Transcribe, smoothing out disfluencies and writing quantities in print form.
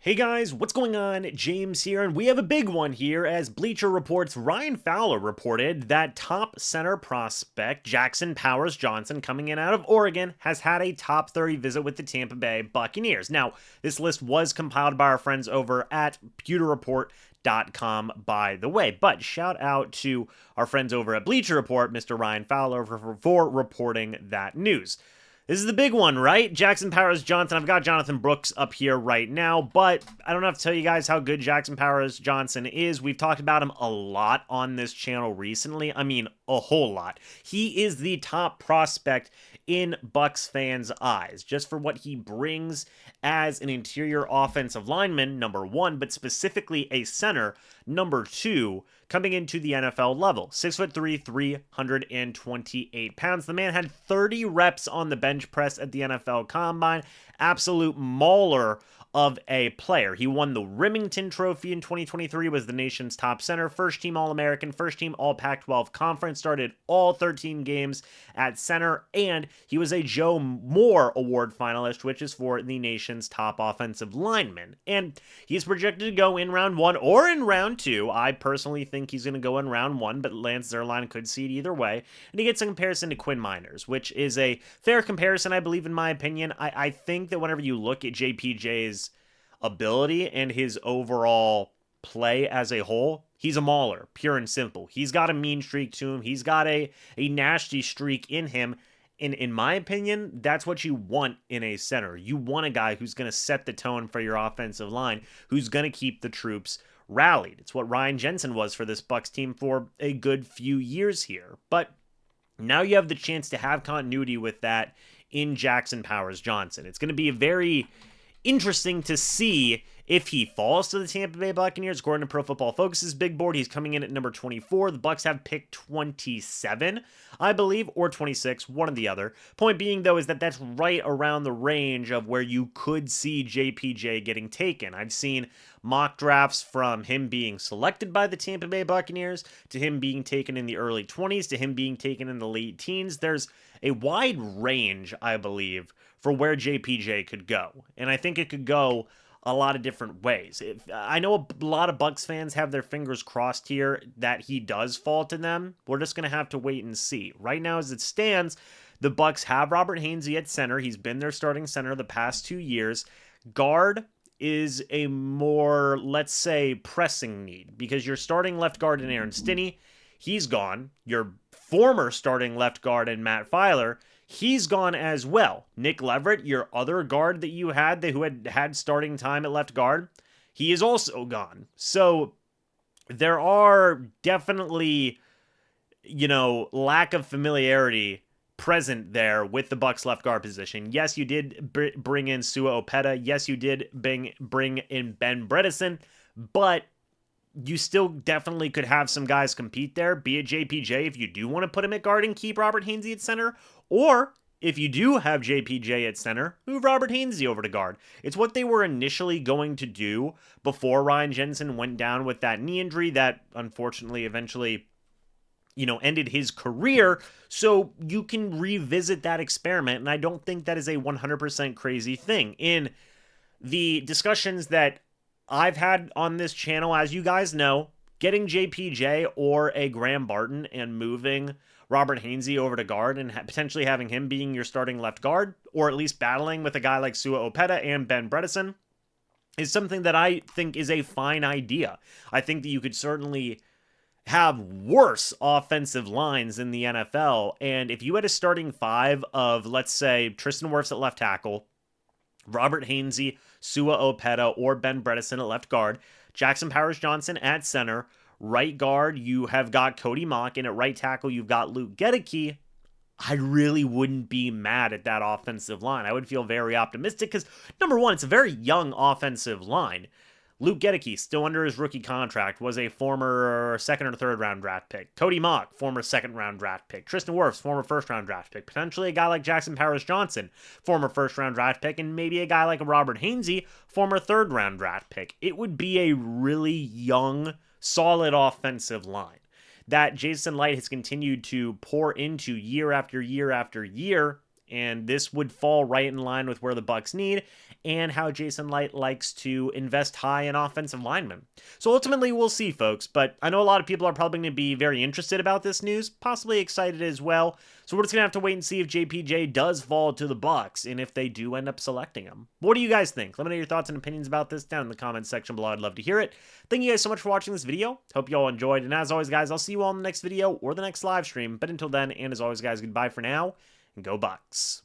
Hey guys, what's going on? James here, and we have a big one here as Bleacher Report's Ryan Fowler reported that top center prospect Jackson Powers Johnson, coming in out of Oregon, has had a top 30 visit with the Tampa Bay Buccaneers. Now, this list was compiled by our friends over at pewterreport.com, by the way, but shout out to our friends over at Bleacher Report, Mr. Ryan Fowler, for reporting that news. This is the big one, right? Jackson Powers Johnson. I've got Jonathan Brooks up here right now, but I don't have to tell you guys how good Jackson Powers Johnson is. We've talked about him a lot on this channel recently. I mean, a whole lot. He is the top prospect in Bucs fans' eyes, just for what he brings as an interior offensive lineman, number one, but specifically a center, number two, coming into the NFL level. 6'3", 328 pounds. The man had 30 reps on the bench press at the NFL Combine. Absolute mauler of a player. He won the Remington Trophy in 2023, was the nation's top center, first team All-American, first team All-Pac-12 Conference, started all 13 games at center, and he was a Joe Moore Award finalist, which is for the nation's top offensive lineman. And he's projected to go in round one or in round two. I personally think he's going to go in round one, but Lance Zierlein could see it either way. And he gets a comparison to Quinn Miners, which is a fair comparison, I believe, in my opinion. I think that whenever you look at JPJ's ability and his overall play as a whole, he's a mauler, pure and simple. He's got a mean streak to him. He's got a nasty streak in him. And in my opinion, that's what you want in a center. You want a guy who's going to set the tone for your offensive line, who's going to keep the troops rallied. It's what Ryan Jensen was for this Bucs team for a good few years here. But now you have the chance to have continuity with that in Jackson Powers Johnson. It's going to be very interesting to see if he falls to the Tampa Bay Buccaneers. According to Pro Football Focus's big board, he's coming in at number 24. The Bucs have picked 27, I believe, or 26, one or the other. Point being, though, is that that's right around the range of where you could see JPJ getting taken. I've seen mock drafts from him being selected by the Tampa Bay Buccaneers, to him being taken in the early 20s, to him being taken in the late teens. There's a wide range, I believe, for where JPJ could go. And I think it could go a lot of different ways. I know a lot of Bucs fans have their fingers crossed here that he does fall to them. We're just going to have to wait and see. Right now, as it stands, the Bucs have Robert Hainsey at center. He's been their starting center the past 2 years. Guard is a more, let's say, pressing need, because your starting left guard in Aaron Stinney, he's gone. Your former starting left guard in Matt Filer, he's gone as well. Nick Leverett, your other guard that you had, who had starting time at left guard, he is also gone. So there are definitely, lack of familiarity present there with the Bucs left guard position. Yes, you did bring in Sua Opeta. Yes, you did bring in Ben Bredeson, but you still definitely could have some guys compete there, be it JPJ if you do want to put him at guard and keep Robert Hainsey at center, or if you do have JPJ at center, move Robert Hainsey over to guard. It's what they were initially going to do before Ryan Jensen went down with that knee injury that unfortunately eventually ended his career. So you can revisit that experiment, and I don't think that is a 100% crazy thing. In the discussions that I've had on this channel, as you guys know, getting JPJ or a Graham Barton and moving Robert Hainsey over to guard and potentially having him being your starting left guard, or at least battling with a guy like Sua Opeta and Ben Bredeson, is something that I think is a fine idea. I think that you could certainly have worse offensive lines in the NFL, and if you had a starting five of, let's say, Tristan Wirfs at left tackle, Robert Hainsey, Sua Opeta, or Ben Bredeson at left guard, Jackson Powers Johnson at center, right guard, you have got Cody Mock, and at right tackle, you've got Luke Gedeke, I really wouldn't be mad at that offensive line. I would feel very optimistic because, number one, it's a very young offensive line. Luke Gedeke, still under his rookie contract, was a former second or third round draft pick. Cody Mock, former second round draft pick. Tristan Wirfs, former first round draft pick. Potentially a guy like Jackson Powers Johnson, former first round draft pick. And maybe a guy like Robert Hainsey, former third round draft pick. It would be a really young, solid offensive line that Jason Light has continued to pour into year after year after year. And this would fall right in line with where the Bucs need and how Jason Light likes to invest high in offensive linemen. So ultimately, we'll see, folks. But I know a lot of people are probably going to be very interested about this news, possibly excited as well. So we're just going to have to wait and see if JPJ does fall to the Bucs and if they do end up selecting him. What do you guys think? Let me know your thoughts and opinions about this down in the comments section below. I'd love to hear it. Thank you guys so much for watching this video. Hope you all enjoyed. And as always, guys, I'll see you all in the next video or the next live stream. But until then, and as always, guys, goodbye for now. And go Bucs.